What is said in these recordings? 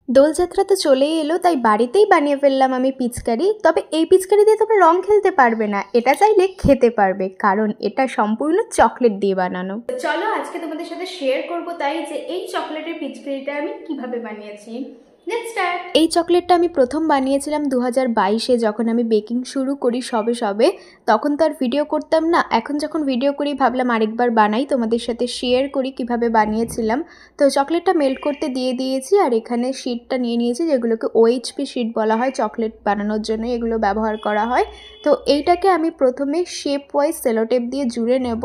দোলযাত্রা তো চলেই এলো, তাই বাড়িতেই বানিয়ে ফেললাম আমি পিচকারি। তবে এই পিচকারি দিয়ে তোমরা রং খেলতে পারবে না, এটা চাইলে খেতে পারবে, কারণ এটা সম্পূর্ণ চকলেট দিয়ে বানানো। চলো আজকে তোমাদের সাথে শেয়ার করব তাই যে এই চকলেটের পিচকারিটা আমি কিভাবে বানিয়েছি। এই চকলেটটা আমি প্রথম বানিয়েছিলাম 2022-এ, যখন আমি বেকিং শুরু করি সবে। তখন তো আর ভিডিও করতাম না, এখন যখন ভিডিও করি ভাবলাম আরেকবার বানাই, তোমাদের সাথে শেয়ার করি কিভাবে বানিয়েছিলাম। তো চকলেটটা মেল্ট করতে দিয়ে দিয়েছি, আর এখানে শিটটা নিয়ে নিয়েছি, যেগুলোকে OHP শিট বলা হয়। চকলেট বানানোর জন্য এগুলো ব্যবহার করা হয়। তো এইটাকে আমি প্রথমে শেপ ওয়াইজ সেলোটেপ দিয়ে জুড়ে নেব,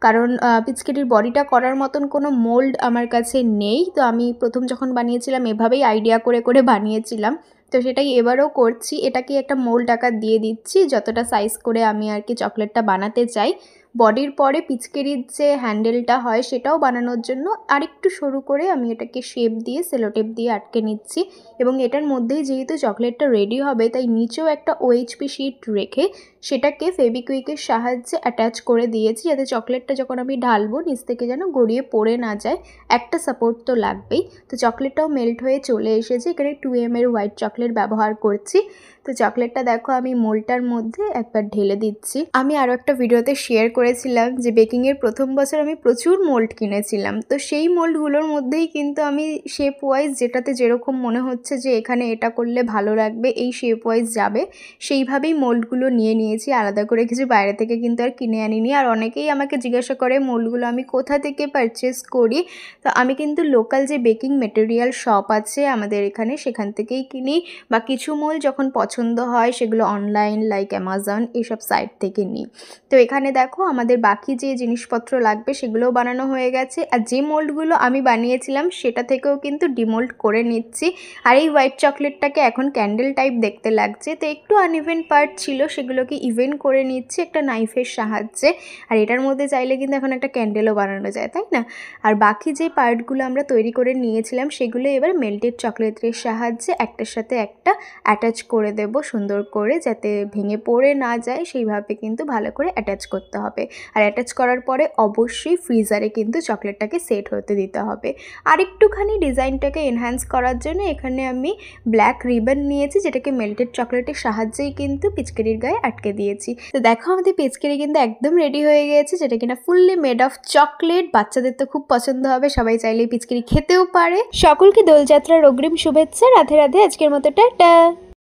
কারণ পিচকারির বডিটা করার মতন কোনো মোল্ড আমার কাছে নেই। তো আমি প্রথম যখন বানিয়েছিলাম এভাবেই আইডিয়া করে বানিয়েছিলাম, তো সেটাই এবারও করছি। এটাকে একটা মোল্ড আকার দিয়ে দিচ্ছি, যতটা সাইজ করে আমি আর কি চকলেটটা বানাতে চাই। বডির পরে পিচকারির যে হ্যান্ডেলটা হয় সেটাও বানানোর জন্য আরেকটু সরু করে আমি এটাকে শেপ দিয়ে সেলোটেপ দিয়ে আটকে নিচ্ছি। এবং এটার মধ্যেই যেহেতু চকলেটটা রেডি হবে, তাই নিচেও একটা OHP শিট রেখে সেটাকে ফেবিকুইকের সাহায্যে অ্যাটাচ করে দিয়েছি, যাতে চকলেটটা যখন আমি ঢালবো নিচ থেকে যেন গড়িয়ে পড়ে না যায়। একটা সাপোর্ট তো লাগবেই। তো চকলেটটাও মেল্ট হয়ে চলে এসেছে। এখানে 2M এর হোয়াইট চকলেট ব্যবহার করছি। তো চকলেটটা দেখো আমি মোল্ডটার মধ্যে একবার ঢেলে দিচ্ছি। আমি আরও একটা ভিডিওতে শেয়ার করেছিলাম যে বেকিংয়ের প্রথম বছর আমি প্রচুর মোল্ড কিনেছিলাম। তো সেই মোল্ডগুলোর মধ্যেই কিন্তু আমি শেপ ওয়াইজ যেটাতে যেরকম মনে হচ্ছে যে এখানে এটা করলে ভালো লাগবে, এই শেপ ওয়াইজ যাবে, সেইভাবেই মোল্ডগুলো নিয়ে নিয়েছি। আলাদা করে কিছু বাইরে থেকে কিন্তু আর কিনে আনিনি। আর অনেকেই আমাকে জিজ্ঞাসা করে মোল্ডগুলো আমি কোথা থেকে পারচেস করি। তো আমি কিন্তু লোকাল যে বেকিং মেটেরিয়াল শপ আছে আমাদের এখানে, সেখান থেকেই কিনি, বা কিছু মোল্ড যখন পছন্দ হয় সেগুলো অনলাইন লাইক অ্যামাজন এইসব সাইট থেকে নিই। তো এখানে দেখো আমাদের বাকি যে জিনিসপত্র লাগবে সেগুলোও বানানো হয়ে গেছে। আর যে মোল্ডগুলো আমি বানিয়েছিলাম সেটা থেকেও কিন্তু ডিমোল্ড করে নিচ্ছি। আর এই হোয়াইট চকলেটটাকে এখন ক্যান্ডেল টাইপ দেখতে লাগছে, তো একটু আনইভেন পার্ট ছিল, সেগুলোকে ইভেন করে নিচ্ছি একটা নাইফের সাহায্যে। আর এটার মধ্যে চাইলে কিন্তু এখন একটা ক্যান্ডেলও বানানো যায়, তাই না? আর বাকি যে পার্টগুলো আমরা তৈরি করে নিয়েছিলাম সেগুলো এবার মেল্টেড চকলেটের সাহায্যে একটার সাথে একটা অ্যাটাচ করে দেব সুন্দর করে, যাতে ভেঙে পড়ে না যায়, সেইভাবে কিন্তু ভালো করে অ্যাটাচ করতে হবে। আর অ্যাটাচ করার পরে অবশ্যই ফ্রিজারে কিন্তু চকলেটটাকে সেট হতে দিতে হবে। আর একটুখানি ডিজাইনটাকে এনহ্যান্স করার জন্য এখানে আমি ব্ল্যাক রিবন নিয়েছি, যেটাকে মেল্টেড চকলেটের সাহায্যেই কিন্তু পিচকারির গায়ে আটকে দিয়েছি। তো দেখো আমাদের পিচকারি কিন্তু একদম রেডি হয়ে গিয়েছে, যেটা কিনা ফুললি মেড অফ চকলেট। বাচ্চাদের তো খুব পছন্দ হবে, সবাই চাইলে পিচকারি খেতেও পারে। সকলকে দোলযাত্রার অগ্রিম শুভেচ্ছা। রাধে রাধে। আজকের মতো টাটা।